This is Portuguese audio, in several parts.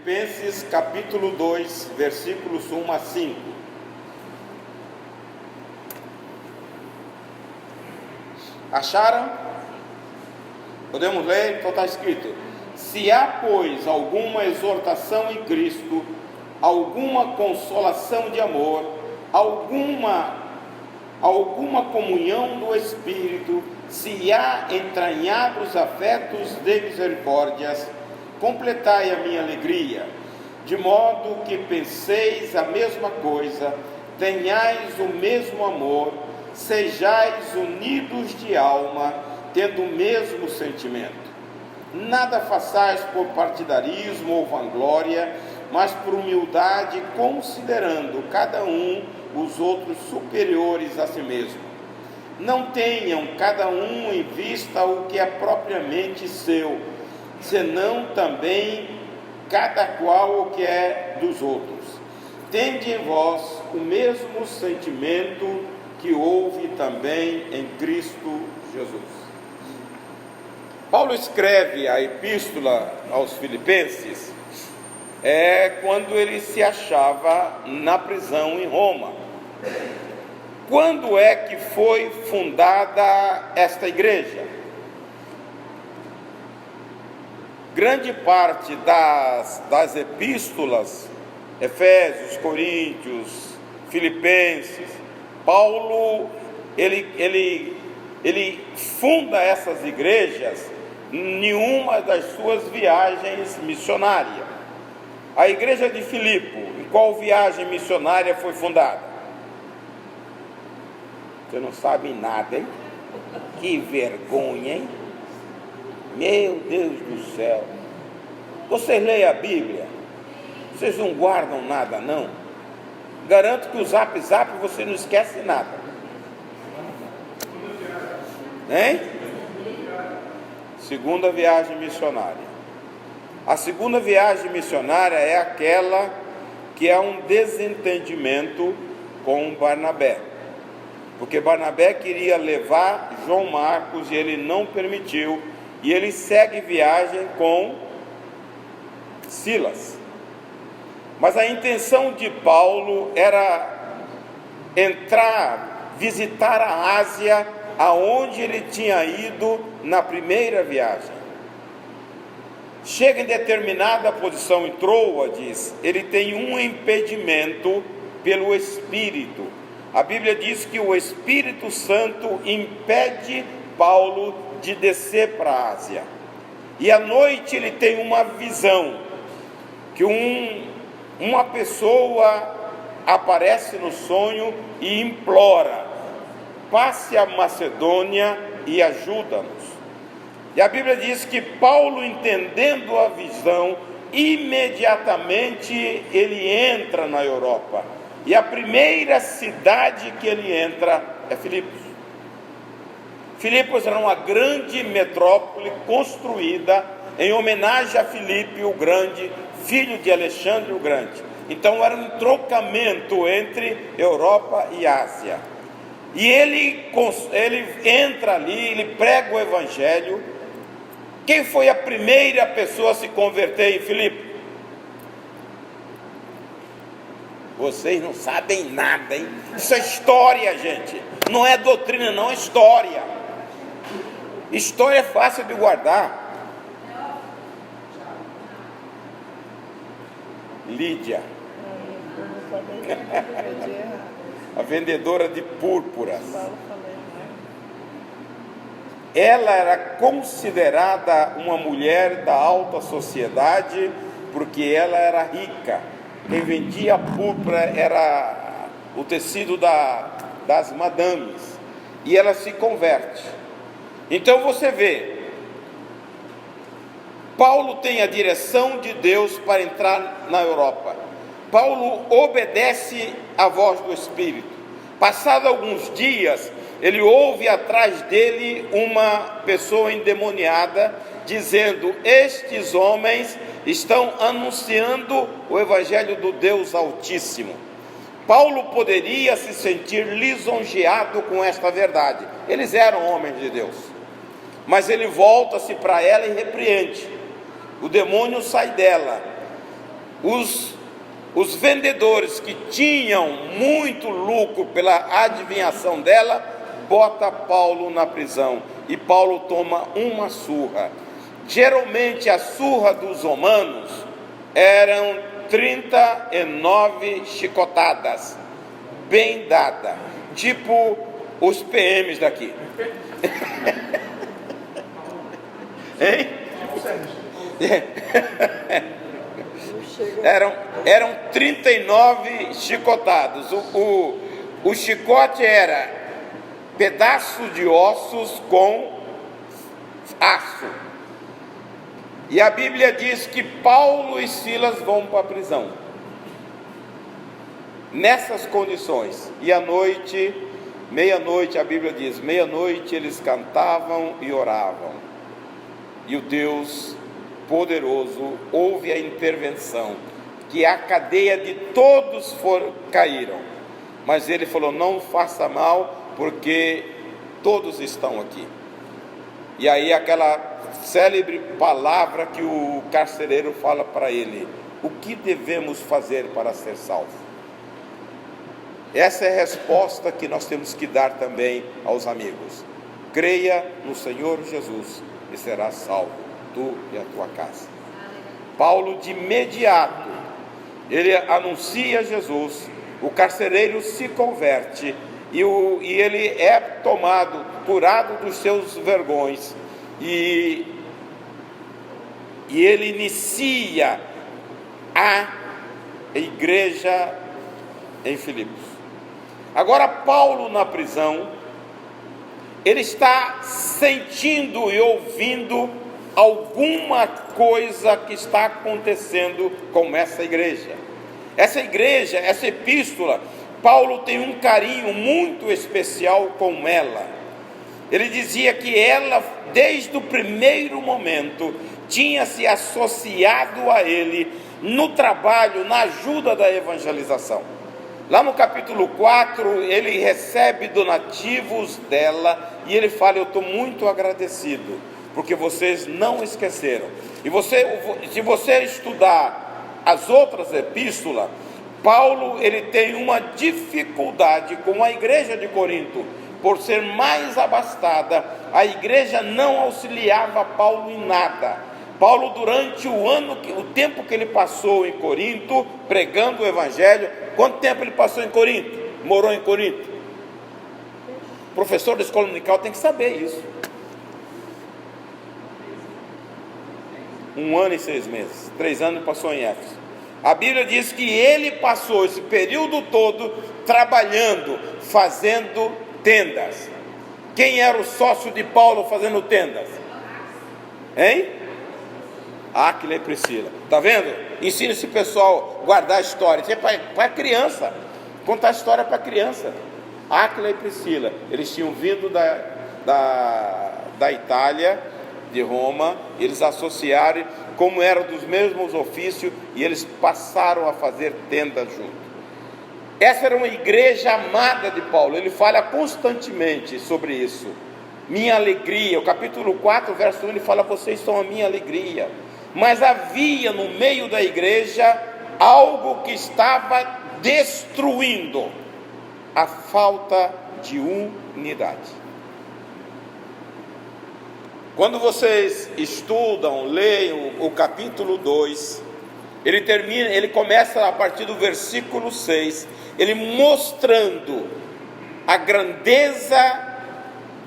Filipenses capítulo 2, versículos 1 a 5. Acharam? Podemos ler? Então está escrito: se há, pois, alguma exortação em Cristo, alguma consolação de amor, alguma comunhão do Espírito, se há entranhados afetos de misericórdias, completai a minha alegria, de modo que penseis a mesma coisa, tenhais o mesmo amor, sejais unidos de alma, tendo o mesmo sentimento. Nada façais por partidarismo ou vanglória, mas por humildade, considerando cada um os outros superiores a si mesmo. Não tenham cada um em vista o que é propriamente seu, senão também cada qual o que é dos outros. Tende em vós o mesmo sentimento que houve também em Cristo Jesus. Paulo escreve a epístola aos Filipenses quando ele se achava na prisão em Roma. Quando é que foi fundada esta igreja? Grande parte das epístolas, Efésios, Coríntios, Filipenses, Paulo, ele funda essas igrejas em uma das suas viagens missionárias. A igreja de Filipe, em qual viagem missionária foi fundada? Você não sabe nada, hein? Que vergonha, hein? Meu Deus do céu. Vocês leem a Bíblia? Vocês não guardam nada, não? Garanto que o zap você não esquece nada. Hein? Segunda viagem missionária. A segunda viagem missionária é aquela que é um desentendimento com Barnabé. Porque Barnabé queria levar João Marcos e ele não permitiu. E ele segue viagem com Silas. Mas a intenção de Paulo era visitar a Ásia, aonde ele tinha ido na primeira viagem. Chega em determinada posição em Troades, ele tem um impedimento pelo Espírito. A Bíblia diz que o Espírito Santo impede Paulo de descer para a Ásia. E à noite ele tem uma visão, que uma pessoa aparece no sonho e implora: passe a Macedônia e ajuda-nos. E a Bíblia diz que Paulo, entendendo a visão, imediatamente ele entra na Europa. E a primeira cidade que ele entra é Filipos. Filipos era uma grande metrópole construída em homenagem a Filipe o Grande, filho de Alexandre o Grande. Então era um trocamento entre Europa e Ásia. E ele entra ali, ele prega o Evangelho. Quem foi a primeira pessoa a se converter em Filipe? Vocês não sabem nada, hein? Isso é história, gente. Não é doutrina, não, é história. História é fácil de guardar. Lídia. A vendedora de púrpuras. Ela era considerada uma mulher da alta sociedade porque ela era rica. Quem vendia púrpura era o tecido das madames. E ela se converte. Então você vê, Paulo tem a direção de Deus para entrar na Europa. Paulo obedece à voz do Espírito. Passado alguns dias, ele ouve atrás dele uma pessoa endemoniada, dizendo: estes homens estão anunciando o Evangelho do Deus Altíssimo. Paulo poderia se sentir lisonjeado com esta verdade. Eles eram homens de Deus. Mas ele volta-se para ela e repreende. O demônio sai dela. os vendedores que tinham muito lucro pela adivinhação dela, bota Paulo na prisão, e Paulo toma uma surra. Geralmente a surra dos romanos eram 39 chicotadas, bem dada, tipo os PMs daqui. Hein? Eram 39 chicotados. O chicote era pedaço de ossos com aço. E a Bíblia diz que Paulo e Silas vão para a prisão nessas condições. E à noite, meia-noite, a Bíblia diz, meia-noite eles cantavam e oravam. E o Deus poderoso houve a intervenção, que a cadeia de todos caíram. Mas ele falou, não faça mal, porque todos estão aqui. E aí aquela célebre palavra que o carcereiro fala para ele: o que devemos fazer para ser salvo? Essa é a resposta que nós temos que dar também aos amigos. Creia no Senhor Jesus e serás salvo, tu e a tua casa. Paulo, de imediato, ele anuncia Jesus, o carcereiro se converte, e ele é tomado, curado dos seus vergões, e ele inicia a igreja em Filipos. Agora Paulo na prisão, ele está sentindo e ouvindo alguma coisa que está acontecendo com essa igreja. Essa igreja, essa epístola, Paulo tem um carinho muito especial com ela. Ele dizia que ela, desde o primeiro momento, tinha se associado a ele no trabalho, na ajuda da evangelização. Lá no capítulo 4, ele recebe donativos dela e ele fala: eu estou muito agradecido, porque vocês não esqueceram. E se você estudar as outras epístolas, Paulo ele tem uma dificuldade com a igreja de Corinto. Por ser mais abastada, a igreja não auxiliava Paulo em nada. Paulo, durante o tempo que ele passou em Corinto, pregando o evangelho, quanto tempo ele passou em Corinto? Morou em Corinto? O professor da escola dominical tem que saber isso. 1 ano e 6 meses, 3 anos passou em Éfeso. A Bíblia diz que ele passou esse período todo trabalhando, fazendo tendas. Quem era o sócio de Paulo fazendo tendas? Hein? Áquila e Priscila. Está vendo? Ensina esse pessoal a guardar a história. Isso é para criança. Contar a história para criança. Áquila e Priscila, eles tinham vindo da Itália, de Roma. Eles associaram, como eram dos mesmos ofícios, e eles passaram a fazer tendas juntos. Essa era uma igreja amada de Paulo. Ele fala constantemente sobre isso. Minha alegria. O capítulo 4, verso 1, ele fala: vocês são a minha alegria. Mas havia no meio da igreja algo que estava destruindo: a falta de unidade. Quando vocês estudam, leiam o capítulo 2, ele começa a partir do versículo 6, ele mostrando a grandeza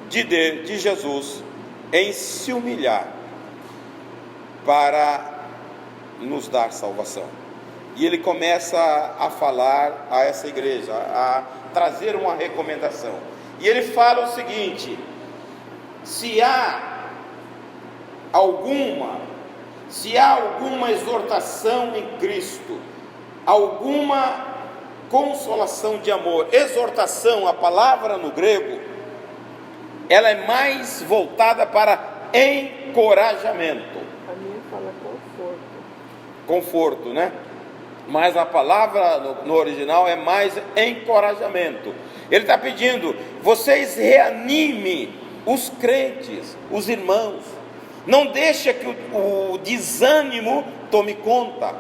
de Jesus em se humilhar para nos dar salvação. E ele começa a falar a essa igreja, a trazer uma recomendação. E ele fala o seguinte: se há alguma exortação em Cristo, alguma consolação de amor. Exortação, a palavra no grego, ela é mais voltada para encorajamento. A minha fala Conforto, né? Mas a palavra no original é mais encorajamento. Ele está pedindo: vocês reanimem os crentes, os irmãos. Não deixe que o desânimo tome conta.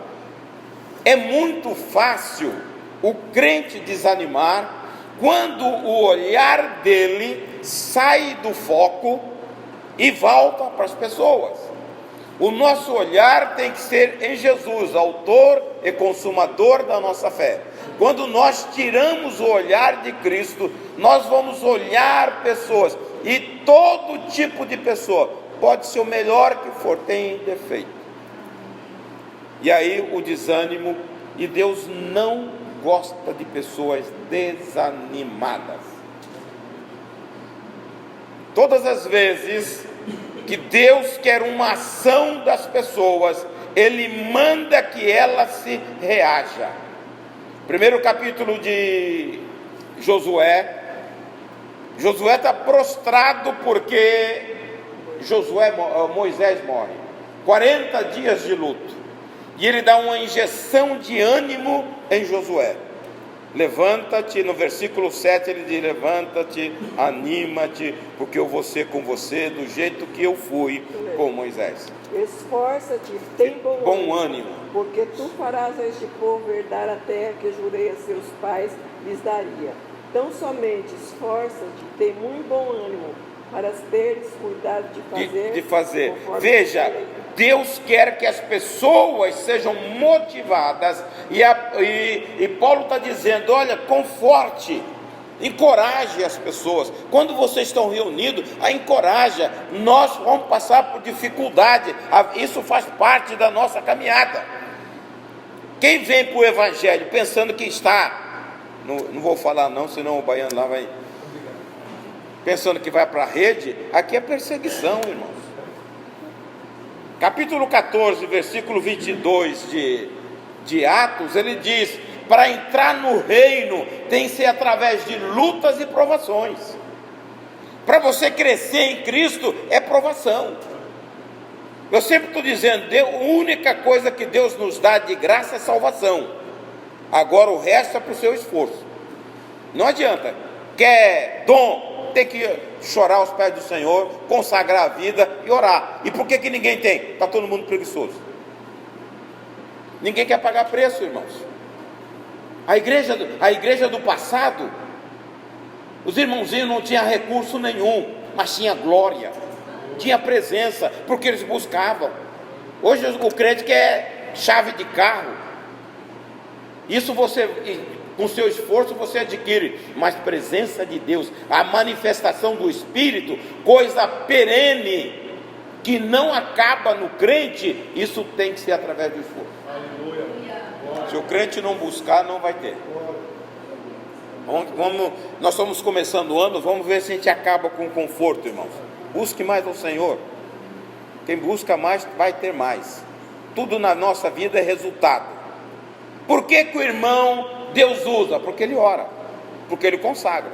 É muito fácil o crente desanimar quando o olhar dele sai do foco e volta para as pessoas. O nosso olhar tem que ser em Jesus, autor e consumador da nossa fé. Quando nós tiramos o olhar de Cristo, nós vamos olhar pessoas, e todo tipo de pessoa, pode ser o melhor que for, tem defeito. E aí o desânimo, e Deus não gosta de pessoas desanimadas. Todas as vezes que Deus quer uma ação das pessoas, Ele manda que ela se reaja. Primeiro capítulo de Josué está prostrado porque Moisés morre, 40 dias de luto, e ele dá uma injeção de ânimo em Josué. Levanta-te, no versículo 7 ele diz: levanta-te, anima-te, porque eu vou ser com você do jeito que eu fui com Moisés. Esforça-te, tem bom ânimo, porque tu farás a este povo herdar a terra que jurei a seus pais lhes daria. Então somente esforça-te, tem muito bom ânimo, para teres cuidado de fazer. Veja, Deus quer que as pessoas sejam motivadas, e Paulo está dizendo: olha, conforte, encoraje as pessoas. Quando vocês estão reunidos, encoraja. Nós vamos passar por dificuldade, isso faz parte da nossa caminhada. Quem vem para o Evangelho pensando que está, não vou falar não, senão o baiano lá vai, pensando que vai para a rede, aqui é perseguição, irmãos. Capítulo 14, versículo 22 de Atos, ele diz: para entrar no reino tem que ser através de lutas e provações. Para você crescer em Cristo é provação. Eu sempre estou dizendo, a única coisa que Deus nos dá de graça é salvação. Agora o resto é para o seu esforço. Não adianta, quer dom, tem que chorar aos pés do Senhor, consagrar a vida e orar. E por que ninguém tem? Está todo mundo preguiçoso. Ninguém quer pagar preço, irmãos. A igreja do passado, os irmãozinhos não tinham recurso nenhum, mas tinha glória, tinha presença, porque eles buscavam. Hoje o crente quer chave de carro. Isso você, com seu esforço você adquire, mas presença de Deus, a manifestação do Espírito, coisa perene, que não acaba no crente, isso tem que ser através do esforço. Se o crente não buscar, não vai ter. Nós estamos começando o ano, vamos ver se a gente acaba com conforto, irmãos. Busque mais ao Senhor. Quem busca mais, vai ter mais. Tudo na nossa vida é resultado. Por que o irmão Deus usa? Porque ele ora, porque ele consagra.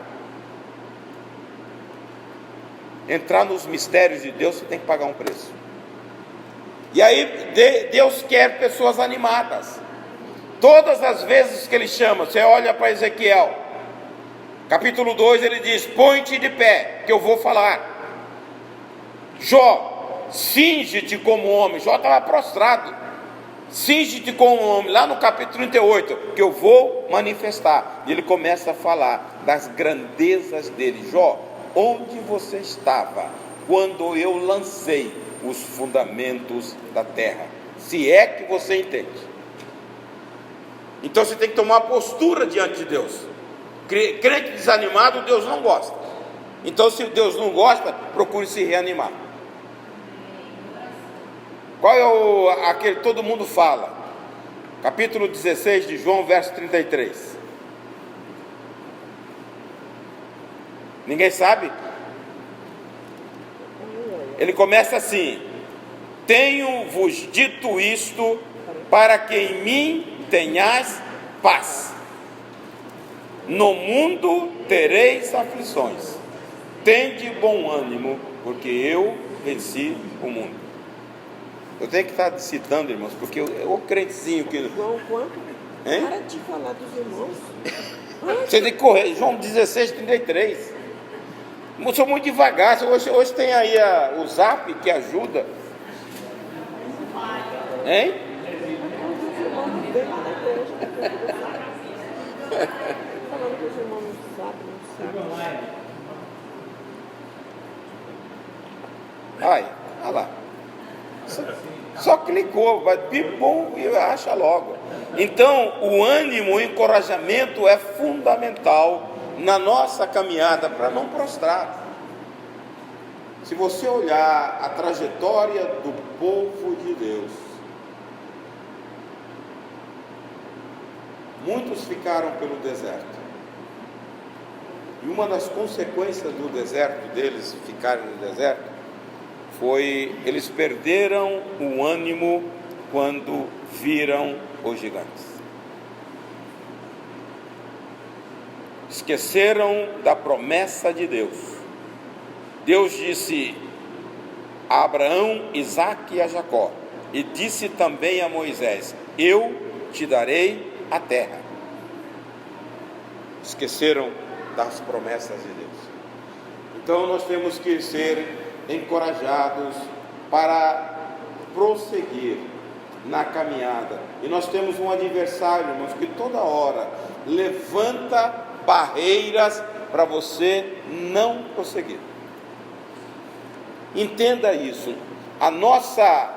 Entrar nos mistérios de Deus, você tem que pagar um preço. E aí Deus quer pessoas animadas. Todas as vezes que ele chama, você olha para Ezequiel, capítulo 2, ele diz: põe-te de pé, que eu vou falar. Jó, cinge-te como homem. Jó estava prostrado. Cinge-te como homem, lá no capítulo 38, que eu vou manifestar. E ele começa a falar das grandezas dele. Jó, onde você estava quando eu lancei os fundamentos da terra? Se é que você entende. Então você tem que tomar postura diante de Deus. Crente desanimado, Deus não gosta. Então, se Deus não gosta, procure se reanimar. Qual é aquele que todo mundo fala? Capítulo 16 de João, verso 33. Ninguém sabe? Ele começa assim: tenho-vos dito isto, para que em mim tenhais paz. No mundo tereis aflições. Tende bom ânimo, porque eu venci o mundo. Eu tenho que estar citando, irmãos, porque o crentezinho que... João, quanto? Para de falar dos irmãos. Você tem que correr. João 16, 33. Eu sou muito devagar. Hoje tem aí o Zap que ajuda. Hein? na igreja, falando que os irmãos não sabem. Ai, olha lá. Só clicou, vai pipom e acha logo. Então, o ânimo, o encorajamento é fundamental na nossa caminhada para não prostrar. Se você olhar a trajetória do povo de Deus, muitos ficaram pelo deserto. E uma das consequências do deserto, deles ficarem no deserto, foi eles perderam o ânimo quando viram os gigantes. Esqueceram da promessa de Deus. Deus disse a Abraão, Isaque e a Jacó, e disse também a Moisés: eu te darei a terra. Esqueceram das promessas de Deus. Então nós temos que ser encorajados para prosseguir na caminhada. E nós temos um adversário, irmãos, que toda hora levanta barreiras para você não prosseguir. Entenda isso. A nossa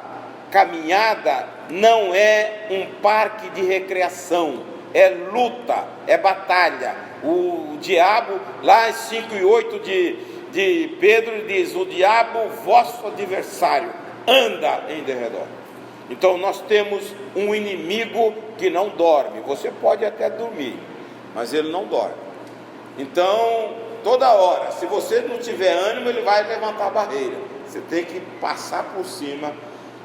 caminhada não é um parque de recreação, é luta, é batalha. O diabo, lá em 5:8 de Pedro, diz: o diabo, vosso adversário, anda em derredor. Então nós temos um inimigo que não dorme. Você pode até dormir, mas ele não dorme. Então, toda hora, se você não tiver ânimo, ele vai levantar a barreira. Você tem que passar por cima,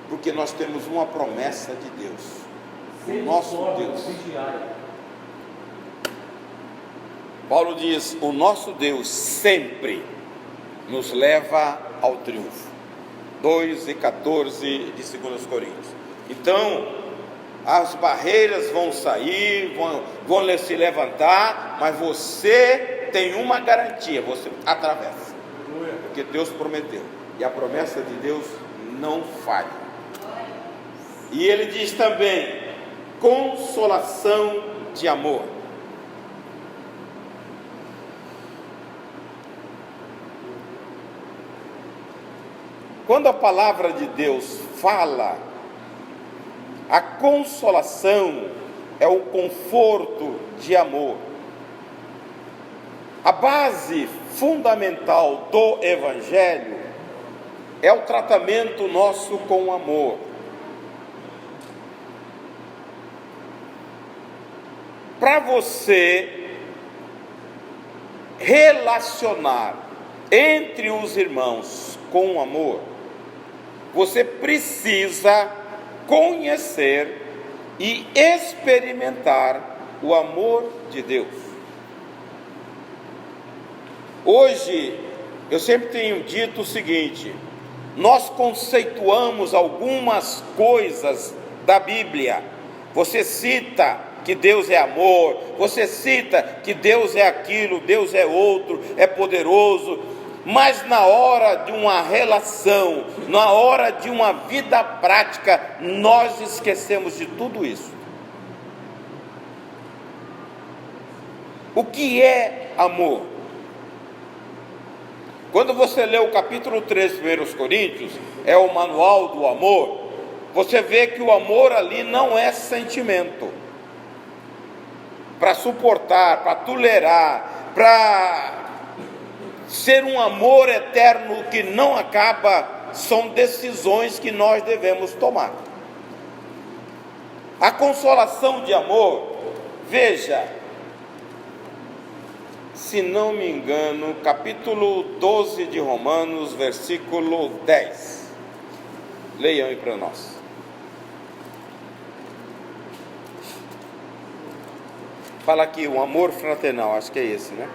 porque nós temos uma promessa de Deus, o nosso Deus. Paulo diz: o nosso Deus sempre nos leva ao triunfo. 2:14 de 2 Coríntios. Então, as barreiras vão sair, vão se levantar, mas você tem uma garantia: você atravessa, porque Deus prometeu, e a promessa de Deus não falha. E ele diz também: consolação de amor. Quando a palavra de Deus fala, a consolação é o conforto de amor. A base fundamental do Evangelho é o tratamento nosso com amor. Para você relacionar entre os irmãos com amor, você precisa conhecer e experimentar o amor de Deus. Hoje, eu sempre tenho dito o seguinte: nós conceituamos algumas coisas da Bíblia. Você cita que Deus é amor, você cita que Deus é aquilo, Deus é outro, é poderoso, mas na hora de uma relação, na hora de uma vida prática, nós esquecemos de tudo isso. O que é amor? Quando você lê o capítulo 3 de 1 Coríntios, é o manual do amor, você vê que o amor ali não é sentimento. Para suportar, para tolerar, para ser um amor eterno que não acaba, são decisões que nós devemos tomar. A consolação de amor, veja, se não me engano, capítulo 12 de Romanos, versículo 10. Leiam aí para nós. Fala aqui, o amor fraternal, acho que é esse, né?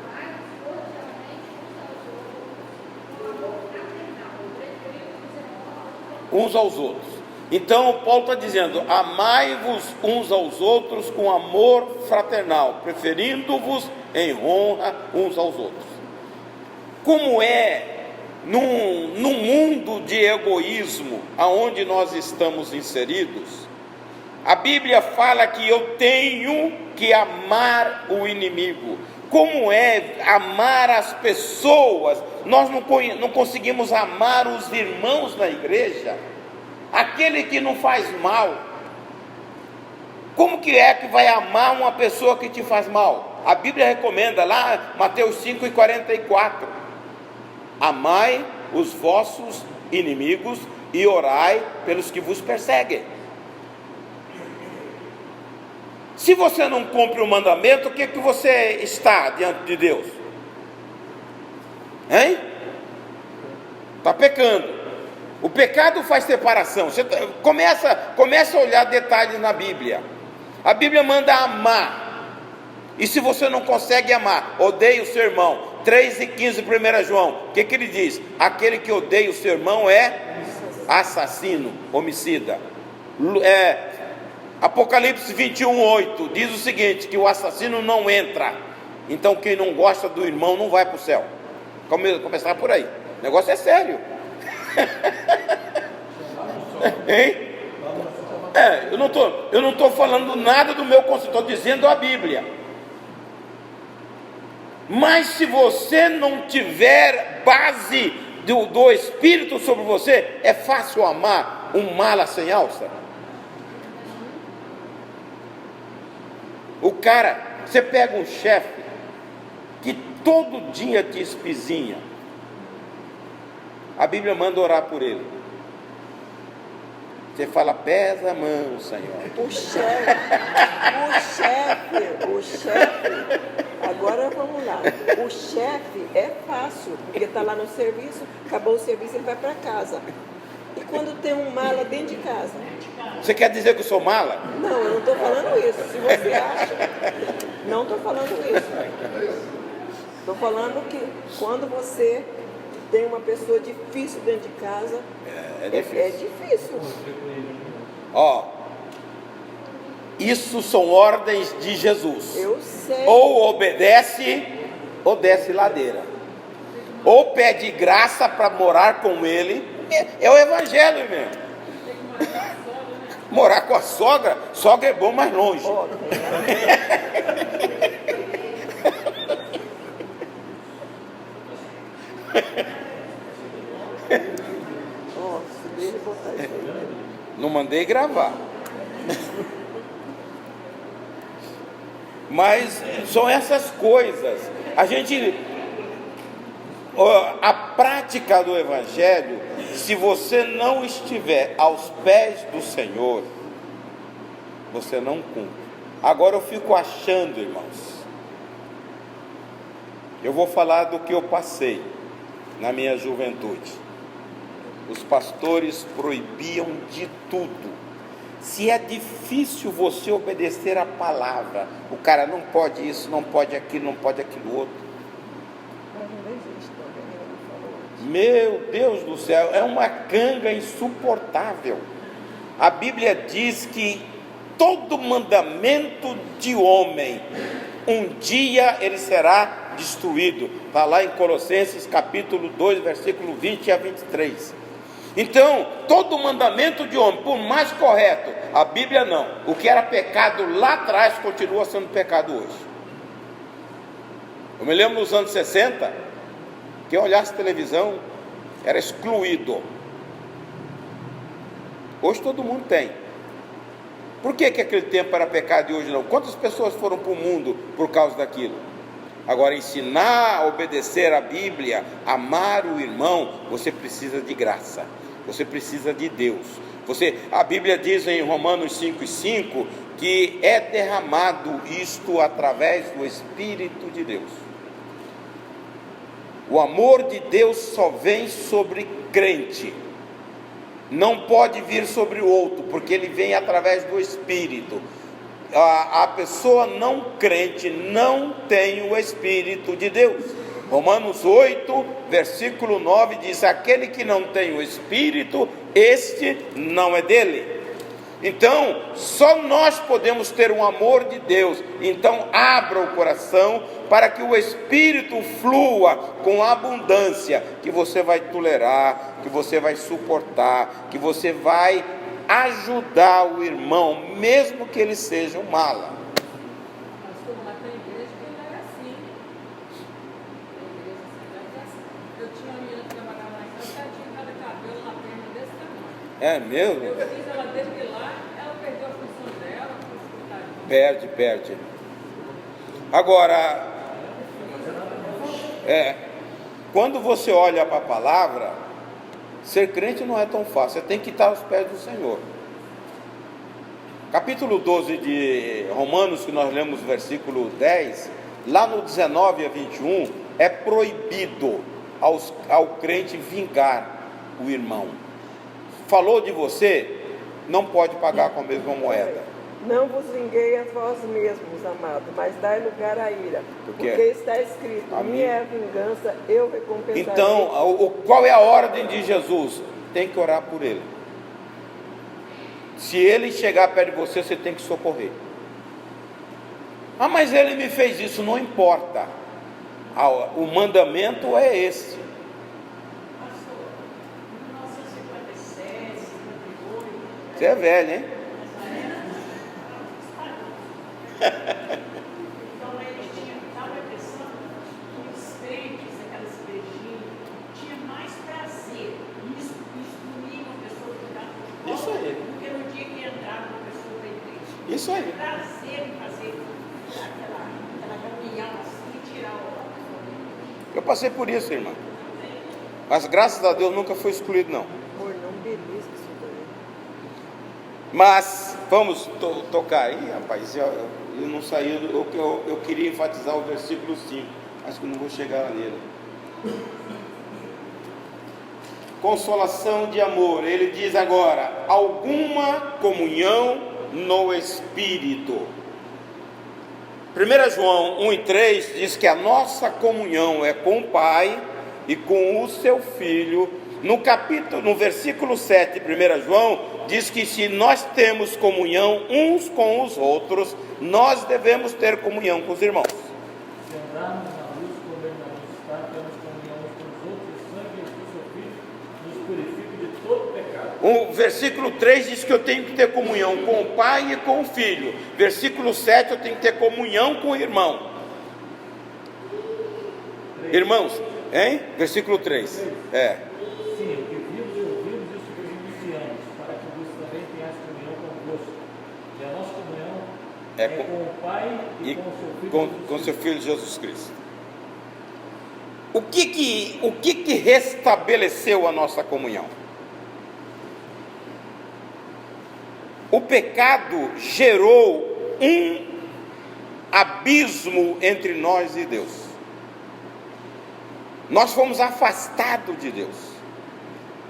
Uns aos outros. Então Paulo está dizendo: amai-vos uns aos outros com amor fraternal, preferindo-vos em honra uns aos outros. Como é num mundo de egoísmo aonde nós estamos inseridos, A Bíblia fala que eu tenho que amar o inimigo. Como é amar as pessoas? Nós não conseguimos amar os irmãos na igreja, aquele que não faz mal. Como que é que vai amar uma pessoa que te faz mal? A Bíblia recomenda lá, Mateus 5:44, amai os vossos inimigos e orai pelos que vos perseguem. Se você não cumpre o mandamento, o que você está diante de Deus? Hein? Está pecando. O pecado faz separação. Você começa a olhar detalhes na Bíblia. A Bíblia manda amar. E se você não consegue amar, odeia o seu irmão. 3:15, 1 João. O que ele diz? Aquele que odeia o seu irmão é assassino, homicida. Apocalipse 21:8 diz o seguinte, que o assassino não entra. Então quem não gosta do irmão não vai para o céu. Começar por aí. O negócio é sério. Hein? Eu não estou falando nada do meu conceito, estou dizendo a Bíblia. Mas se você não tiver base do Espírito sobre você, é fácil amar um mala sem alça. O cara, você pega um chefe que todo dia te espizinha, a Bíblia manda orar por ele. Você fala, pesa a mão, Senhor. O chefe, agora vamos lá. O chefe é fácil, porque está lá no serviço, acabou o serviço, ele vai para casa. E quando tem um mala dentro de casa? Você quer dizer que eu sou mala? Não, eu não estou falando isso. Se você acha, não estou falando isso. Estou falando que quando você tem uma pessoa difícil dentro de casa, é difícil. Ó, isso são ordens de Jesus. Eu sei. Ou obedece, ou desce ladeira. Ou pede graça para morar com ele. É o evangelho mesmo. Morar com a sogra é bom, mas longe. Não mandei gravar. Mas são essas coisas. A prática do evangelho, se você não estiver aos pés do Senhor, você não cumpre. Agora eu fico achando, irmãos, eu vou falar do que eu passei na minha juventude. Os pastores proibiam de tudo. Se é difícil você obedecer a palavra, o cara não pode isso, não pode aquilo, não pode aquilo outro. Meu Deus do céu, é uma canga insuportável. A Bíblia diz que todo mandamento de homem, um dia ele será destruído. Está lá em Colossenses capítulo 2, versículo 20 a 23. Então, todo mandamento de homem, por mais correto, a Bíblia não. O que era pecado lá atrás continua sendo pecado hoje. Eu me lembro nos anos 60, quem olhasse televisão era excluído. Hoje todo mundo tem. Por que aquele tempo era pecado e hoje não? Quantas pessoas foram para o mundo por causa daquilo? Agora, ensinar a obedecer a Bíblia, amar o irmão, você precisa de graça, você precisa de Deus. A Bíblia diz em Romanos 5:5 que é derramado isto através do Espírito de Deus. O amor de Deus só vem sobre crente, não pode vir sobre o outro, porque ele vem através do Espírito. A pessoa não crente não tem o Espírito de Deus. Romanos 8, versículo 9 diz: aquele que não tem o Espírito, este não é dele. Então, só nós podemos ter um amor de Deus. Então, abra o coração para que o Espírito flua com abundância, que você vai tolerar, que você vai suportar, que você vai ajudar o irmão, mesmo que ele seja um mala. Mas tem igreja que não é assim. Eu tinha uma menina que trabalhava lá em casa, ela tinha cada cabelo na perna desse tamanho. É mesmo? Eu fiz ela depilar, ela perdeu a função dela. Perde. Agora, quando você olha para a palavra, ser crente não é tão fácil, você tem que estar aos pés do Senhor. Capítulo 12 de Romanos, que nós lemos versículo 10, lá no 19 a 21, é proibido ao crente vingar o irmão. Falou de você, não pode pagar com a mesma moeda. Não vos vinguei a vós mesmos, amado, mas dai lugar à ira, porque está escrito: minha é a vingança, eu recompensarei. Então, qual é a ordem de Jesus? Tem que orar por ele. Se ele chegar perto de você, você tem que socorrer. Mas ele me fez isso, não importa. O mandamento é esse. Você é velho, hein? Então eles estavam pensando que os crentes, aquelas igrejinhas, tinha mais prazer em instruir uma pessoa que estava Isso aí. porque no dia que entrava uma pessoa da igreja. Isso aí. Prazer em fazer aquela reunião assim e tirar o. Eu passei por isso, irmã. Mas graças a Deus nunca fui excluído, não. Amor, não belisca isso daí. Mas vamos tocar aí, rapaz. Eu não saí, eu queria enfatizar o versículo 5. Acho que não vou chegar nele. Consolação de amor. Ele diz agora: alguma comunhão no Espírito. 1 João 1:3 diz que a nossa comunhão é com o Pai e com o seu Filho. No versículo 7 de 1 João, diz que se nós temos comunhão uns com os outros, nós devemos ter comunhão com os irmãos. Se andarmos na luz como ele na luz está, temos comunhão uns com os outros, e o sangue do seu Filho nos purifica de todo pecado. O versículo 3 diz que eu tenho que ter comunhão com o Pai e com o Filho. Versículo 7, eu tenho que ter comunhão com o irmão. Irmãos, hein? Versículo 3. Sim, o que vimos e ouvimos, isso que vos enviamos, para que vos também tenhais comunhão convosco. E a nossa comunhão é com o Pai e com o seu Filho. Com seu Filho Jesus Cristo. O que restabeleceu a nossa comunhão? O pecado gerou um abismo entre nós e Deus. Nós fomos afastados de Deus.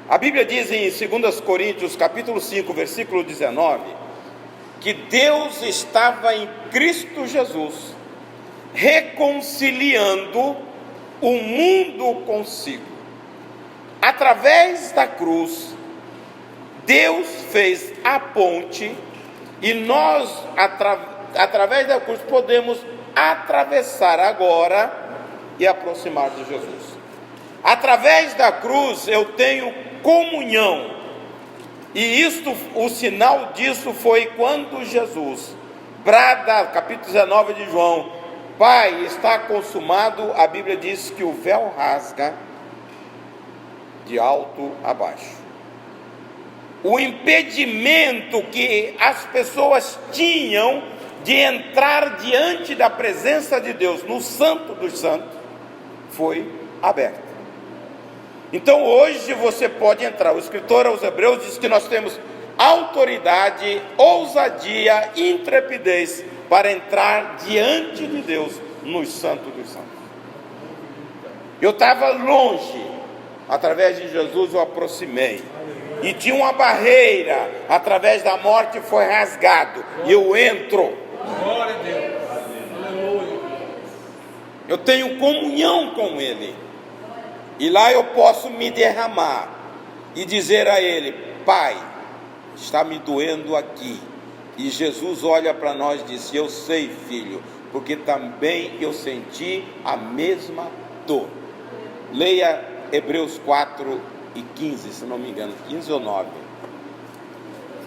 A Bíblia diz em 2 Coríntios capítulo 5, versículo 19, que Deus estava em Cristo Jesus, reconciliando o mundo consigo. Através da cruz, Deus fez a ponte, e nós, através da cruz, podemos atravessar agora e aproximar de Jesus. Através da cruz eu tenho comunhão, e o sinal disso foi quando Jesus brada, capítulo 19 de João: Pai, está consumado. A Bíblia diz que o véu rasga de alto a baixo. O impedimento que as pessoas tinham de entrar diante da presença de Deus no Santo dos Santos foi aberto. Então hoje você pode entrar. O escritor aos Hebreus diz que nós temos autoridade, ousadia, intrepidez para entrar diante de Deus nos Santos dos Santos. Eu estava longe, através de Jesus eu aproximei, e tinha uma barreira, através da morte foi rasgado, e eu entro. Glória a Deus. Aleluia. Eu tenho comunhão com Ele, e lá eu posso me derramar e dizer a Ele: Pai, está me doendo aqui. E Jesus olha para nós e diz: eu sei, filho, porque também eu senti a mesma dor. Leia Hebreus 4:15, se não me engano, 15 ou 9.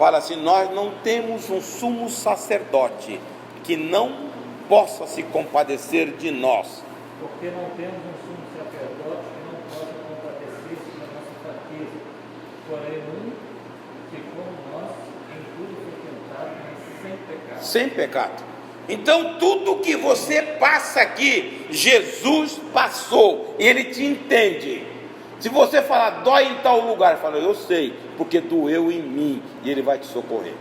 fala assim: nós não temos um sumo sacerdote que não possa se compadecer de nós. Porque não temos um sumo sacerdote que não possa compadecer-se da nossa fraqueza, porém que como nós em tudo foi tentado, mas sem pecado. Sem pecado. Então tudo que você passa aqui, Jesus passou, e Ele te entende. Se você falar, dói em tal lugar, fala, eu sei, porque doeu em mim, e Ele vai te socorrer.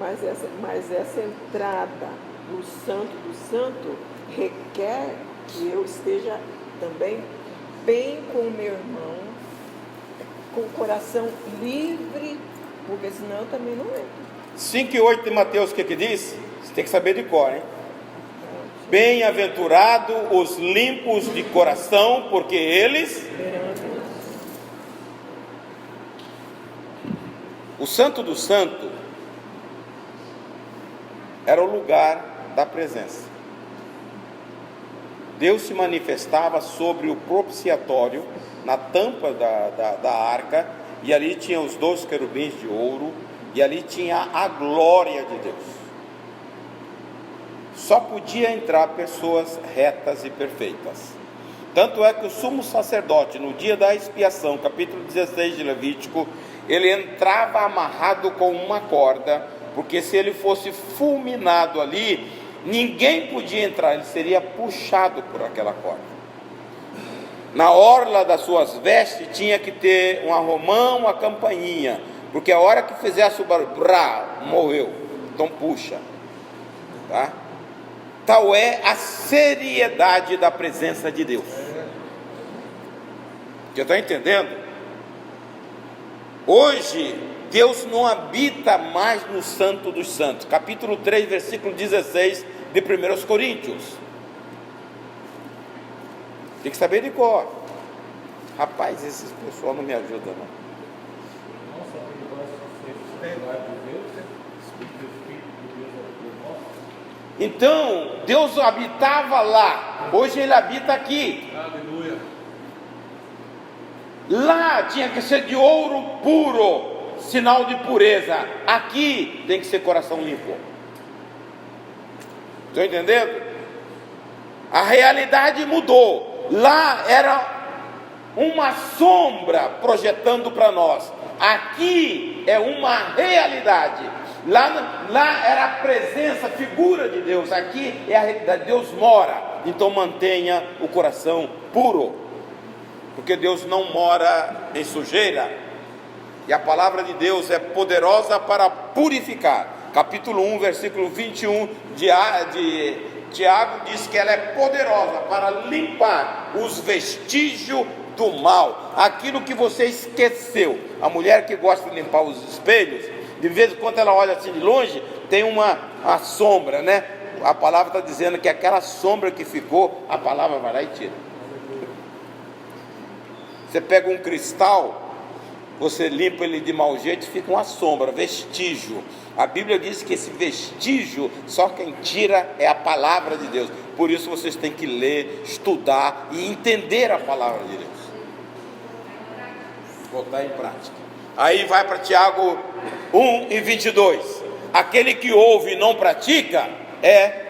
Mas essa entrada no Santo do Santo requer que eu esteja também bem com o meu irmão, com o coração livre, porque senão eu também não entro. 5:8 de Mateus, o que diz? Você tem que saber de cor, hein? Bem-aventurado os limpos de coração, porque eles... O Santo do Santo era o lugar da presença. Deus se manifestava sobre o propiciatório, na tampa da arca, e ali tinha os 12 querubins de ouro, e ali tinha a glória de Deus. Só podia entrar pessoas retas e perfeitas. Tanto é que o sumo sacerdote, no dia da expiação, capítulo 16 de Levítico, ele entrava amarrado com uma corda, porque se ele fosse fulminado ali, ninguém podia entrar, ele seria puxado por aquela corda. Na orla das suas vestes tinha que ter um arromão, uma campainha, porque a hora que fizesse o barulho, morreu. Então puxa, tá? Tal é a seriedade da presença de Deus. Você está entendendo? Hoje, Deus não habita mais no Santo dos Santos. Capítulo 3, versículo 16 de 1 Coríntios. Tem que saber de cor. Rapaz, esses pessoal não me ajudam, não. Não saber de vós sois santuário de Deus, Espírito de Deus é o nosso. Então, Deus habitava lá, hoje Ele habita aqui. Aleluia. Lá tinha que ser de ouro puro, sinal de pureza. Aqui tem que ser coração limpo. Estão entendendo? A realidade mudou. Lá era uma sombra projetando para nós. Aqui é uma realidade. Lá era a presença, a figura de Deus. Aqui é a realidade. Deus mora. Então mantenha o coração puro, porque Deus não mora em sujeira. E a palavra de Deus é poderosa para purificar. Capítulo 1, versículo 21 de Tiago diz que ela é poderosa para limpar os vestígios do mal, aquilo que você esqueceu. A mulher que gosta de limpar os espelhos, de vez em quando ela olha assim de longe, tem uma sombra, né? A palavra está dizendo que aquela sombra que ficou, a palavra vai lá e tira. Você pega um cristal, você limpa ele de mau jeito, fica uma sombra, vestígio. A Bíblia diz que esse vestígio, só quem tira é a palavra de Deus. Por isso vocês têm que ler, estudar e entender a palavra de Deus. Botar em prática. Aí vai para Tiago 1:22. Aquele que ouve e não pratica é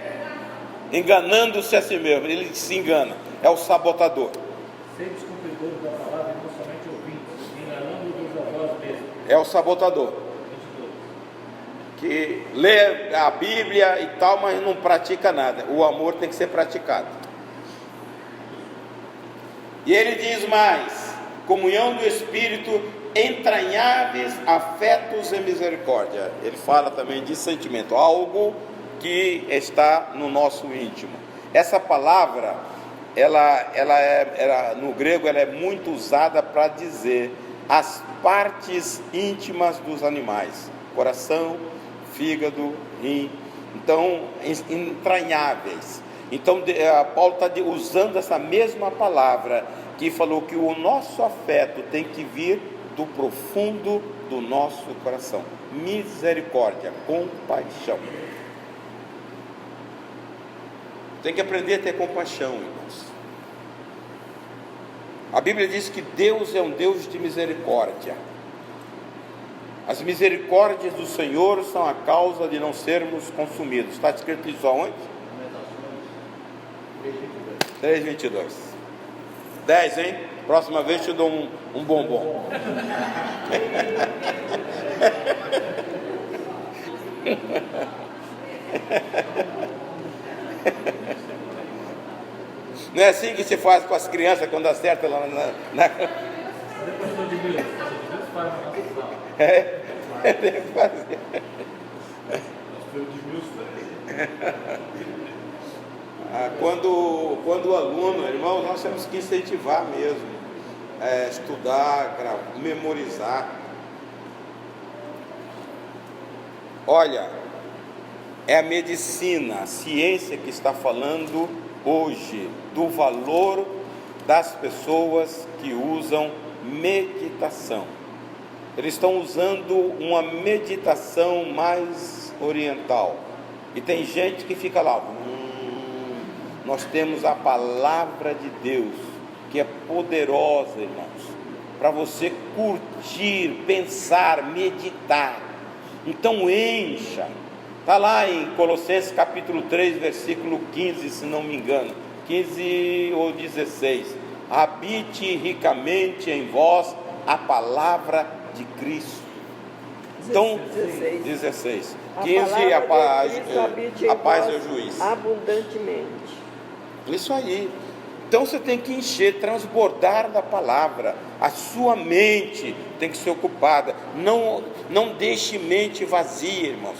enganando-se a si mesmo. Ele se engana, é o sabotador. Seres cumpridores da palavra e não somente ouvintes, enganando-vos a vós mesmos. É o sabotador, que lê a Bíblia e tal, mas não pratica nada. O amor tem que ser praticado. E ele diz mais: comunhão do Espírito, entranháveis afetos e misericórdia. Ele fala também de sentimento, algo que está no nosso íntimo. Essa palavra, ela no grego, ela é muito usada para dizer as partes íntimas dos animais: coração, fígado, rim. Então, entranháveis. Então, Paulo está usando essa mesma palavra, que falou que o nosso afeto tem que vir do profundo do nosso coração. Misericórdia, compaixão. Tem que aprender a ter compaixão, irmãos. A Bíblia diz que Deus é um Deus de misericórdia. As misericórdias do Senhor são a causa de não sermos consumidos. Está escrito isso aonde? 3:22. 10, hein? Próxima vez te dou um bombom. Não é assim que se faz com as crianças quando acerta lá na... Depois de mil, para na nossa sala. Tem que fazer. Quando o aluno, irmãos, nós temos que incentivar mesmo, estudar, memorizar. Olha, é a medicina, a ciência que está falando hoje do valor das pessoas que usam meditação. Eles estão usando uma meditação mais oriental. E tem gente que fica lá. Nós temos a palavra de Deus, que é poderosa, irmãos, para você curtir, pensar, meditar. Então encha. Está lá em Colossenses capítulo 3, versículo 15, se não me engano, 15 ou 16. Habite ricamente em vós a palavra de Cristo. Então, 16. 15, a paz é o juiz. Abundantemente. Isso aí. Então você tem que encher, transbordar da palavra. A sua mente tem que ser ocupada. Não deixe mente vazia, irmãos.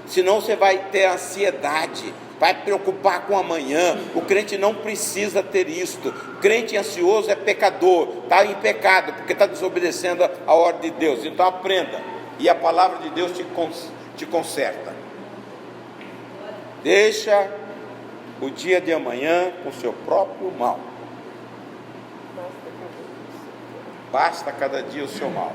Senão você vai ter ansiedade, vai preocupar com amanhã. O crente não precisa ter isto. O crente ansioso é pecador, está em pecado, porque está desobedecendo a ordem de Deus. Então aprenda, e a palavra de Deus te conserta. Deixa o dia de amanhã com seu próprio mal. Basta cada dia o seu mal.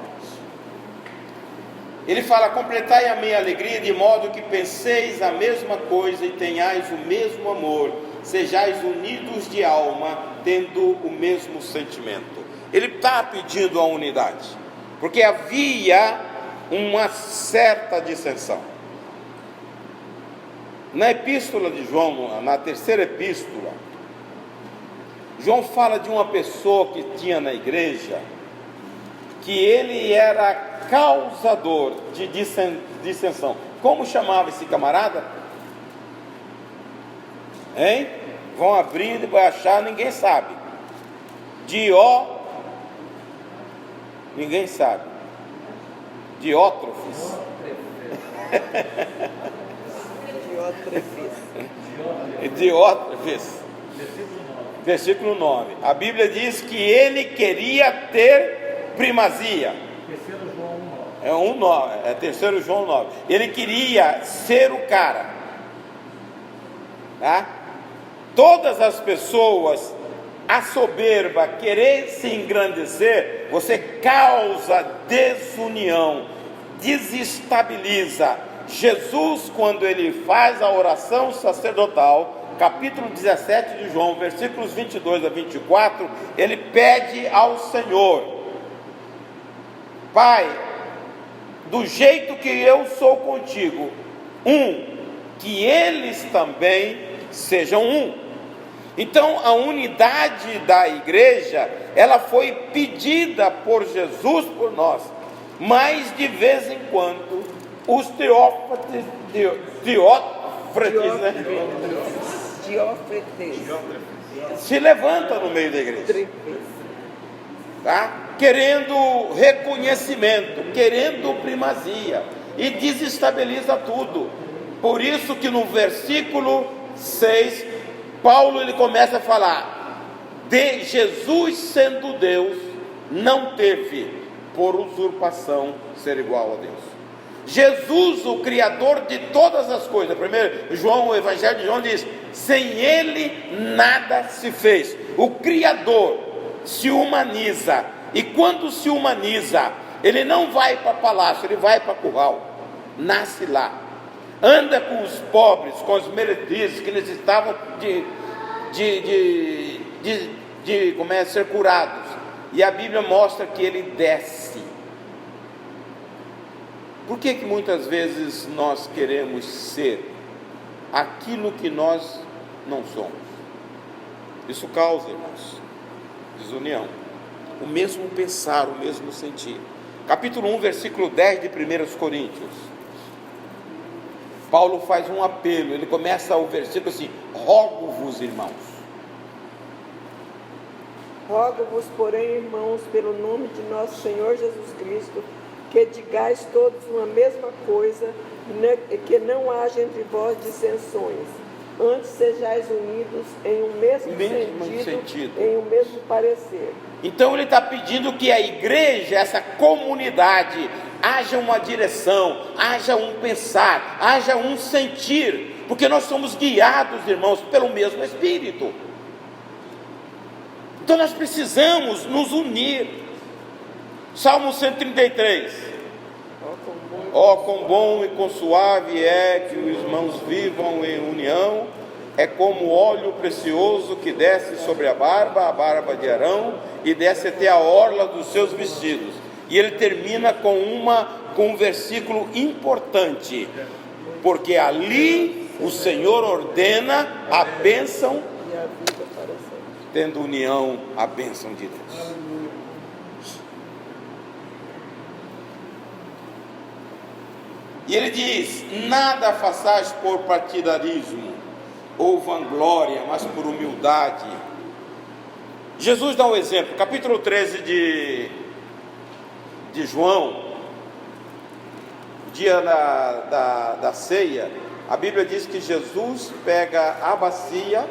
Ele fala: completai a minha alegria, de modo que penseis a mesma coisa e tenhais o mesmo amor, sejais unidos de alma, tendo o mesmo sentimento. Ele está pedindo a unidade, porque havia uma certa dissensão. Na epístola de João, na terceira epístola, João fala de uma pessoa que tinha na igreja, que ele era causador de dissensão. Como chamava esse camarada? Hein? Vão abrir e vai achar, ninguém sabe. Ninguém sabe. Diótrefes. Diótrefes. Versículo 9. A Bíblia diz que ele queria ter primazia. É 1:9, é 3 João 9. Ele queria ser o cara, tá? Todas as pessoas, a soberba, querer se engrandecer, você causa desunião, desestabiliza. Jesus, quando ele faz a oração sacerdotal, capítulo 17 de João, versículos 22 a 24, ele pede ao Senhor: Pai, do jeito que eu sou contigo, que eles também sejam um. Então a unidade da igreja, ela foi pedida por Jesus por nós, mas de vez em quando os Teófrates, se levantam no meio da igreja, tá? Querendo reconhecimento, querendo primazia, e desestabiliza tudo. Por isso que no versículo 6, Paulo ele começa a falar de Jesus sendo Deus, não teve por usurpação ser igual a Deus. Jesus, o Criador de todas as coisas. Primeiro João, o Evangelho de João diz: sem ele nada se fez. O Criador se humaniza, e quando se humaniza, ele não vai para palácio, ele vai para curral, nasce lá, anda com os pobres, com os meretrizes que necessitavam de ser curados. E a Bíblia mostra que ele desce Por que muitas vezes nós queremos ser aquilo que nós não somos? Isso causa, irmãos, desunião. O mesmo pensar, o mesmo sentir. Capítulo 1, versículo 10 de 1 Coríntios. Paulo faz um apelo, ele começa o versículo assim: rogo-vos, irmãos. Rogo-vos, porém, irmãos, pelo nome de nosso Senhor Jesus Cristo, que digais todos uma mesma coisa, e que não haja entre vós dissensões. Antes sejais unidos em um mesmo sentido, em um mesmo parecer. Então ele está pedindo que a igreja, essa comunidade, haja uma direção, haja um pensar, haja um sentir, porque nós somos guiados, irmãos, pelo mesmo Espírito. Então nós precisamos nos unir. Salmo 133. Ó, quão bom e quão suave é que os irmãos vivam em união, é como óleo precioso que desce sobre a barba de Arão, e desce até a orla dos seus vestidos. E ele termina com um versículo importante, porque ali o Senhor ordena a bênção, E a vida para sempre. tendo união, a bênção de Deus. E ele diz: nada façais por partidarismo ou vanglória, mas por humildade. Jesus dá um exemplo, capítulo 13 de João, dia da ceia. A Bíblia diz que Jesus pega a bacia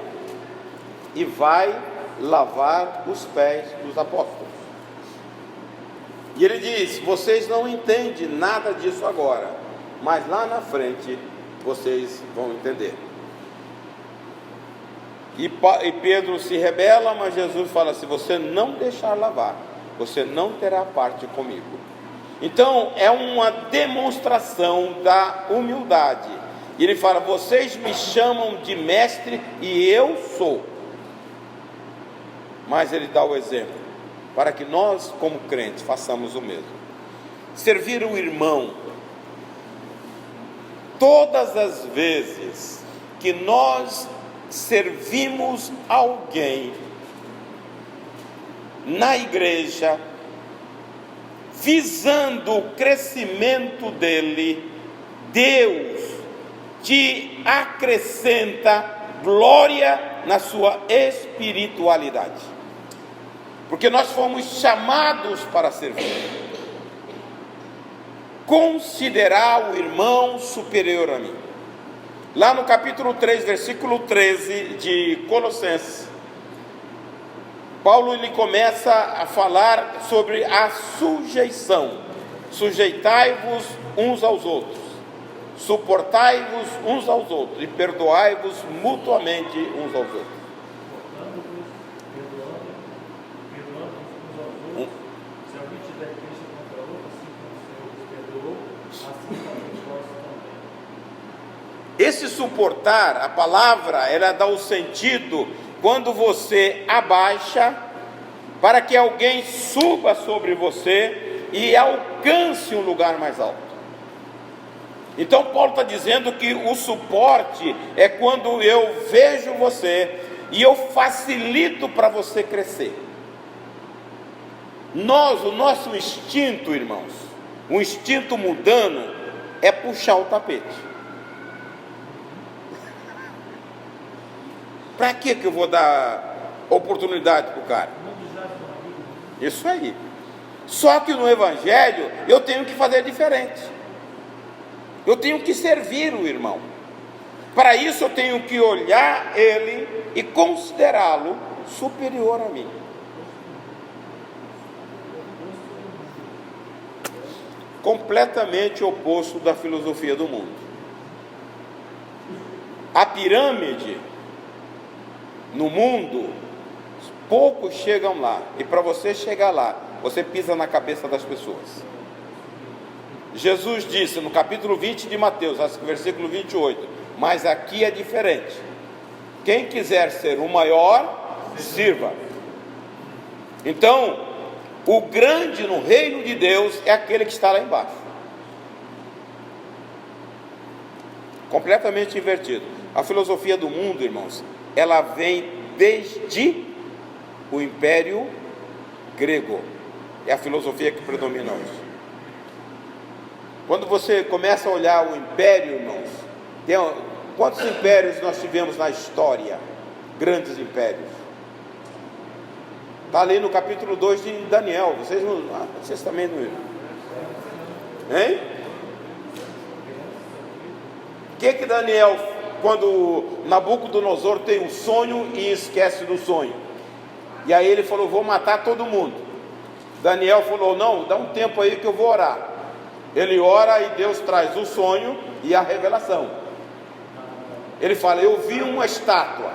e vai lavar os pés dos apóstolos. E ele diz: vocês não entendem nada disso agora, mas lá na frente vocês vão entender. E Pedro se rebela, mas Jesus fala: se você não deixar lavar, você não terá parte comigo. Então é uma demonstração da humildade. E ele fala: vocês me chamam de mestre e eu sou. Mas ele dá o exemplo para que nós, como crentes, façamos o mesmo. Servir o irmão. Todas as vezes que nós servimos alguém na igreja, visando o crescimento dele, Deus te acrescenta glória na sua espiritualidade, porque nós fomos chamados para servir. Considerar o irmão superior a mim. Lá no capítulo 3, versículo 13 de Colossenses, Paulo ele começa a falar sobre a sujeição. Sujeitai-vos uns aos outros, suportai-vos uns aos outros e perdoai-vos mutuamente uns aos outros. Se alguém tiver queixa contra outro, assim como o Senhor vos perdoou, assim também vós também. Esse suportar, a palavra, ela dá o sentido quando você abaixa para que alguém suba sobre você e alcance um lugar mais alto. Então Paulo está dizendo que o suporte é quando eu vejo você e eu facilito para você crescer. O nosso instinto, irmãos, o instinto mundano é puxar o tapete. Para que eu vou dar oportunidade para o cara? Isso aí. Só que no Evangelho eu tenho que fazer diferente. Eu tenho que servir o irmão. Para isso eu tenho que olhar ele e considerá-lo superior a mim. Completamente oposto da filosofia do mundo. A pirâmide no mundo, poucos chegam lá, e para você chegar lá, você pisa na cabeça das pessoas. Jesus disse no capítulo 20 de Mateus, versículo 28, mas aqui é diferente. Quem quiser ser o maior, sirva. Então, o grande no reino de Deus é aquele que está lá embaixo. completamente invertido. A filosofia do mundo, irmãos, ela vem desde o Império Grego. É a filosofia que predomina hoje. Quando você começa a olhar o Império, irmãos, quantos impérios nós tivemos na história? Grandes impérios. Está ali no capítulo 2 de Daniel. Vocês também não viram? Hein? O que Daniel, quando Nabucodonosor tem um sonho e esquece do sonho? E aí ele falou, vou matar todo mundo. Daniel falou, não, dá um tempo aí que eu vou orar. Ele ora e Deus traz o sonho e a revelação. Ele fala, eu vi uma estátua.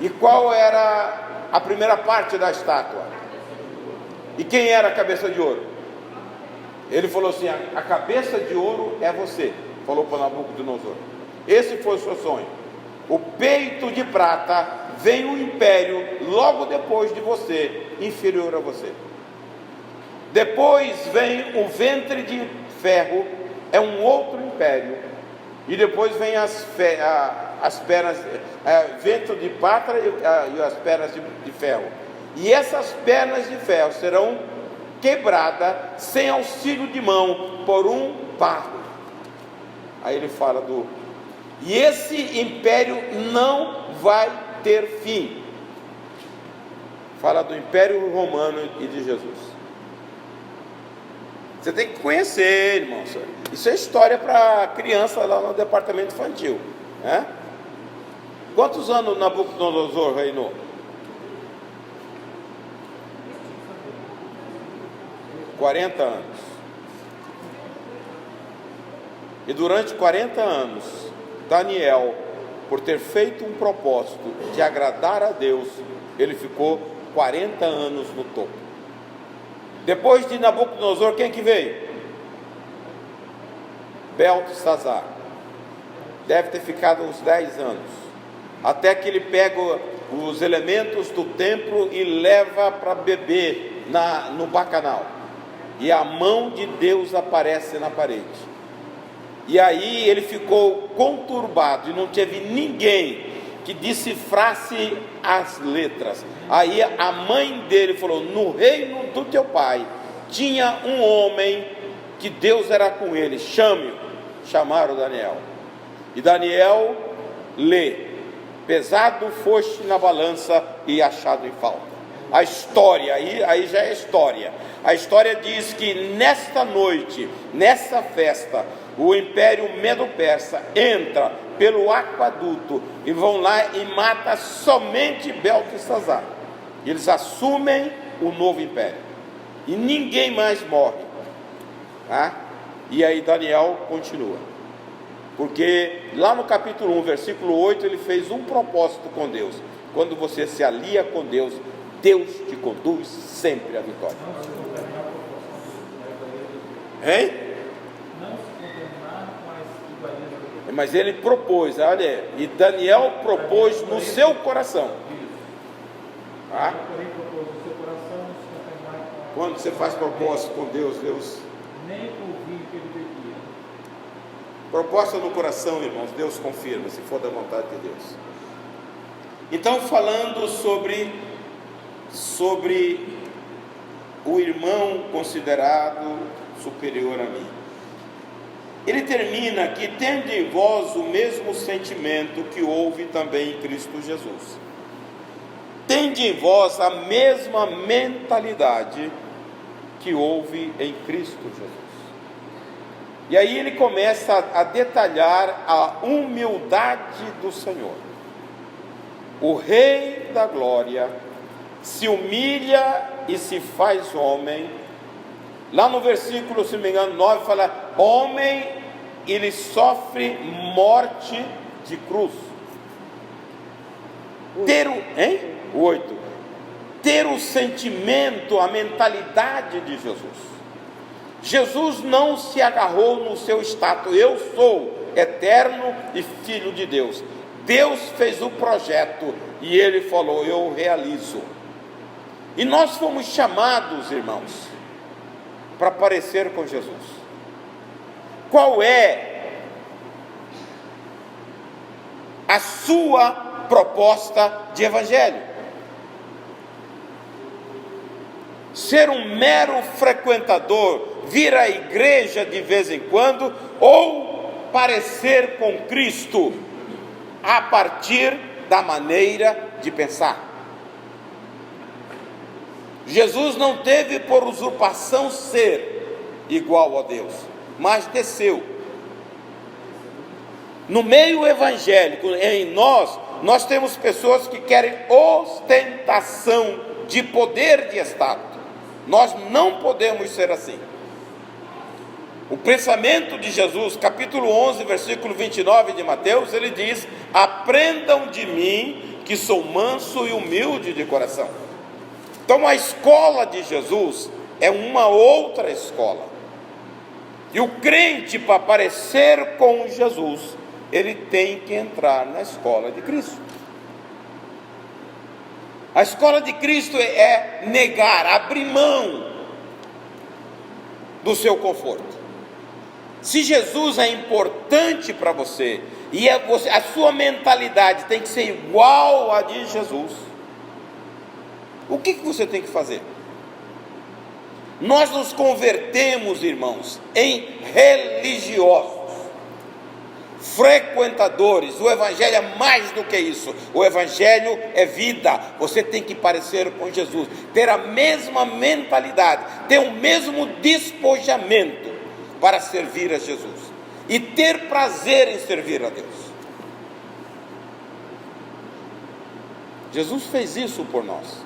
E qual era a primeira parte da estátua? E quem era a cabeça de ouro? Ele falou assim, a cabeça de ouro é você. Falou para Nabucodonosor. Esse foi o seu sonho. O peito de prata, vem um império logo depois de você, inferior a você. Depois vem o ventre de ferro, é um outro império. E depois vem as pernas, ventre de prata e as pernas de ferro. E essas pernas de ferro serão quebradas sem auxílio de mão por um barro. Aí ele fala e esse império não vai ter fim. Fala do Império Romano e de Jesus. Você tem que conhecer, irmãos. Isso é história para criança lá no departamento infantil, né? Quantos anos Nabucodonosor reinou? 40 anos. E durante 40 anos, Daniel, por ter feito um propósito de agradar a Deus, ele ficou 40 anos no topo. Depois de Nabucodonosor, quem que veio? Beltesazar. Deve ter ficado uns 10 anos. Até que ele pega os elementos do templo e leva para beber no bacanal. E a mão de Deus aparece na parede. E aí ele ficou conturbado e não teve ninguém que decifrasse as letras. Aí a mãe dele falou, no reino do teu pai tinha um homem que Deus era com ele, chame-o. Chamaram Daniel. E Daniel lê, pesado foste na balança e achado em falta. A história, aí já é história. A história diz que nesta noite, nessa festa, o Império Medo-Persa entra pelo aquaduto e vão lá e mata somente Beltesazar. Eles assumem o novo império e ninguém mais morre, tá? E aí Daniel continua, porque lá no capítulo 1, versículo 8, ele fez um propósito com Deus. Quando você se alia com Deus, Deus te conduz sempre à vitória. Hein? Mas ele propôs, olha, e Daniel propôs no seu coração. Tá? Quando você faz propósito com Deus, Deus nem ouvi que ele bebia. Proposta no coração, irmãos, Deus confirma, se for da vontade de Deus. Então, falando sobre o irmão considerado superior a mim, ele termina aqui, tendo em vós o mesmo sentimento que houve também em Cristo Jesus. Tende em vós a mesma mentalidade que houve em Cristo Jesus. E aí ele começa a detalhar a humildade do Senhor. O Rei da Glória se humilha e se faz homem. Lá no versículo, se não me engano, 9 fala, homem, ele sofre morte de cruz. O 8. Ter o sentimento, a mentalidade de Jesus. Jesus não se agarrou no seu status, eu sou eterno e filho de Deus. Deus fez o projeto e ele falou, eu realizo. E nós fomos chamados, irmãos, para parecer com Jesus. Qual é a sua proposta de evangelho. Ser um mero frequentador, vir à igreja de vez em quando, ou parecer com Cristo a partir da maneira de pensar. Jesus não teve por usurpação ser igual a Deus, mas desceu. No meio evangélico, em nós temos pessoas que querem ostentação de poder de Estado. Nós não podemos ser assim. O pensamento de Jesus, capítulo 11, versículo 29 de Mateus, ele diz: aprendam de mim, que sou manso e humilde de coração. Então a escola de Jesus é uma outra escola. E o crente, para parecer com Jesus, ele tem que entrar na escola de Cristo. A escola de Cristo é negar, abrir mão do seu conforto. Se Jesus é importante para você, e a sua mentalidade tem que ser igual à de Jesus, o que você tem que fazer? Nós nos convertemos, irmãos, em religiosos, frequentadores. O evangelho é mais do que isso. O evangelho é vida. Você tem que parecer com Jesus, ter a mesma mentalidade, ter o mesmo despojamento para servir a Jesus e ter prazer em servir a Deus. Jesus fez isso por nós.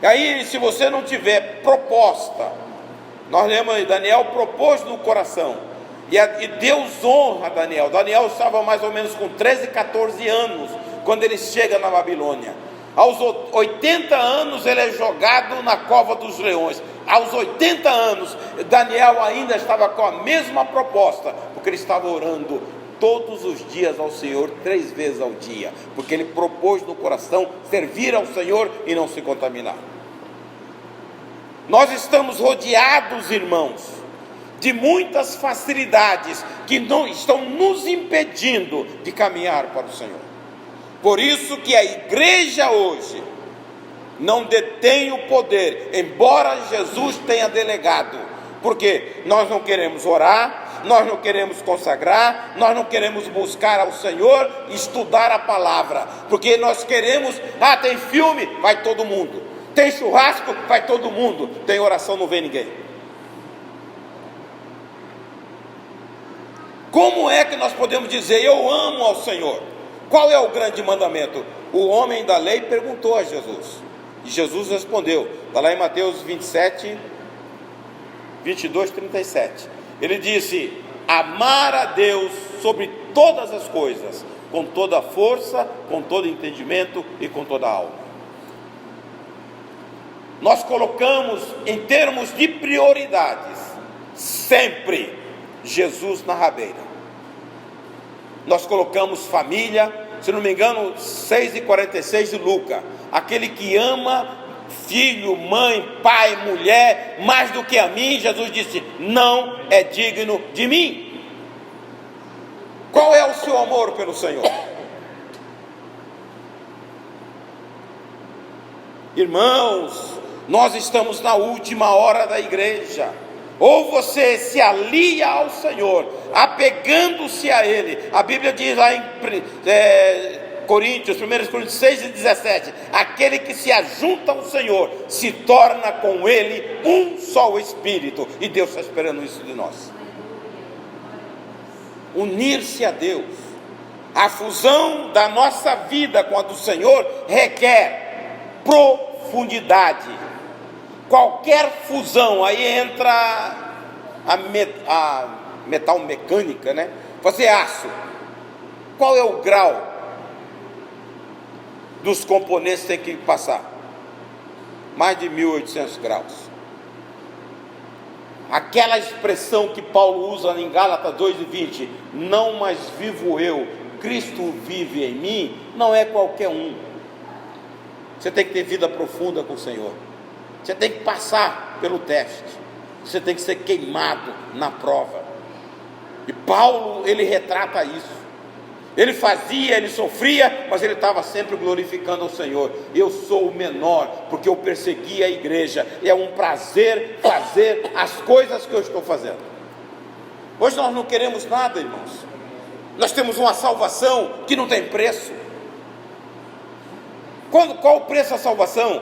E aí, se você não tiver proposta, nós lemos, Daniel propôs no coração, e Deus honra Daniel. Daniel estava mais ou menos com 13, 14 anos, quando ele chega na Babilônia. Aos 80 anos ele é jogado na cova dos leões. Aos 80 anos, Daniel ainda estava com a mesma proposta, porque ele estava orando todos os dias ao Senhor, 3 vezes ao dia, porque ele propôs no coração servir ao Senhor e não se contaminar. Nós estamos rodeados, irmãos, de muitas facilidades que não estão nos impedindo de caminhar para o Senhor. Por isso que a igreja hoje não detém o poder, embora Jesus tenha delegado, porque nós não queremos orar, nós não queremos consagrar, nós não queremos buscar ao Senhor, estudar a palavra, porque nós queremos, tem filme, vai todo mundo, tem churrasco, vai todo mundo, tem oração, não vem ninguém. Como é que nós podemos dizer, eu amo ao Senhor? Qual é o grande mandamento? O homem da lei perguntou a Jesus, e Jesus respondeu, está lá em Mateus 27, 22, 37, ele disse, amar a Deus sobre todas as coisas, com toda a força, com todo entendimento e com toda a alma. Nós colocamos em termos de prioridades, sempre Jesus na rabeira. Nós colocamos família, se não me engano 6:46 de Lucas, aquele que ama filho, mãe, pai, mulher, mais do que a mim, Jesus disse, não é digno de mim. Qual é o seu amor pelo Senhor? Irmãos, nós estamos na última hora da igreja. Ou você se alia ao Senhor, apegando-se a Ele. A Bíblia diz lá em 1 Coríntios 6 e 17, aquele que se ajunta ao Senhor, se torna com Ele um só Espírito, e Deus está esperando isso de nós. Unir-se a Deus, a fusão da nossa vida com a do Senhor, requer profundidade. Qualquer fusão, aí entra a metal mecânica, né? Fazer aço. Qual é o grau dos componentes que tem que passar? Mais de 1800 graus. Aquela expressão que Paulo usa em Gálatas 2:20, não mais vivo eu, Cristo vive em mim, não é qualquer um. Você tem que ter vida profunda com o Senhor. Você tem que passar pelo teste. Você tem que ser queimado na prova. E Paulo, ele retrata isso. Ele fazia, ele sofria, mas ele estava sempre glorificando ao Senhor. Eu sou o menor, porque eu persegui a igreja. É um prazer fazer as coisas que eu estou fazendo. Hoje nós não queremos nada, irmãos. Nós temos uma salvação que não tem preço. Qual o preço da salvação?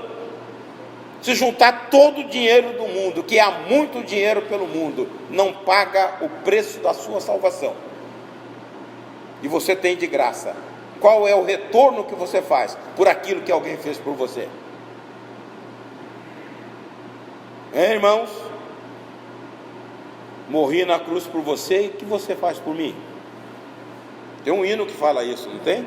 Se juntar todo o dinheiro do mundo, que há muito dinheiro pelo mundo, não paga o preço da sua salvação. E você tem de graça. Qual é o retorno que você faz por aquilo que alguém fez por você? Irmãos? Morri na cruz por você, e o que você faz por mim? Tem um hino que fala isso, não tem?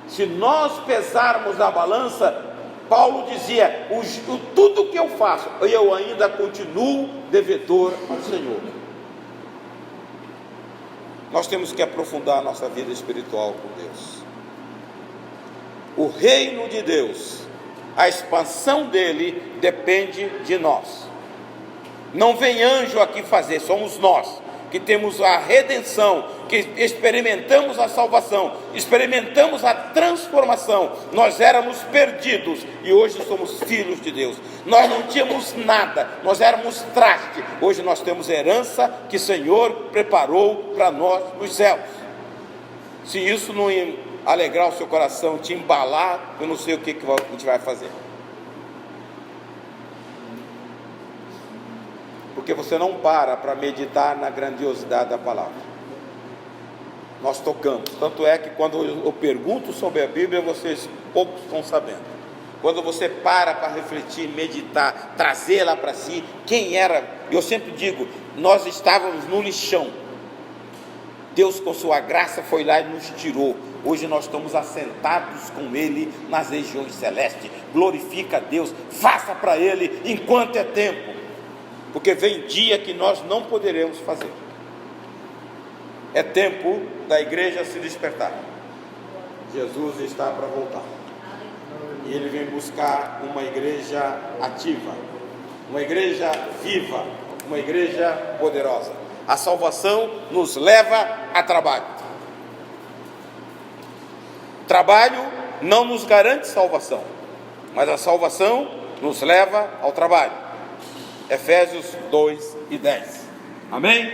Se nós pesarmos na balança, Paulo dizia, tudo que eu faço, eu ainda continuo devedor ao Senhor. Nós temos que aprofundar a nossa vida espiritual com Deus. O reino de Deus, a expansão dele depende de nós. Não vem anjo aqui fazer, somos nós que temos a redenção, que experimentamos a salvação, experimentamos a transformação. Nós éramos perdidos e hoje somos filhos de Deus. Nós não tínhamos nada, nós éramos traste. Hoje nós temos herança que o Senhor preparou para nós nos céus. Se isso não alegrar o seu coração, te embalar, eu não sei o que a gente vai fazer. Porque você não para meditar na grandiosidade da palavra. Nós tocamos, tanto é que quando eu pergunto sobre a Bíblia, vocês poucos estão sabendo. Quando você para refletir, meditar, trazê-la para si, quem era? Eu sempre digo, nós estávamos no lixão. Deus com sua graça foi lá e nos tirou. Hoje nós estamos assentados com Ele nas regiões celestes. Glorifica a Deus, faça para Ele enquanto é tempo. Porque vem dia que nós não poderemos fazer. É tempo da igreja se despertar. Jesus está para voltar. E Ele vem buscar uma igreja ativa, uma igreja viva, uma igreja poderosa. A salvação nos leva a trabalho. Trabalho não nos garante salvação, mas a salvação nos leva ao trabalho. Efésios 2:10. Amém?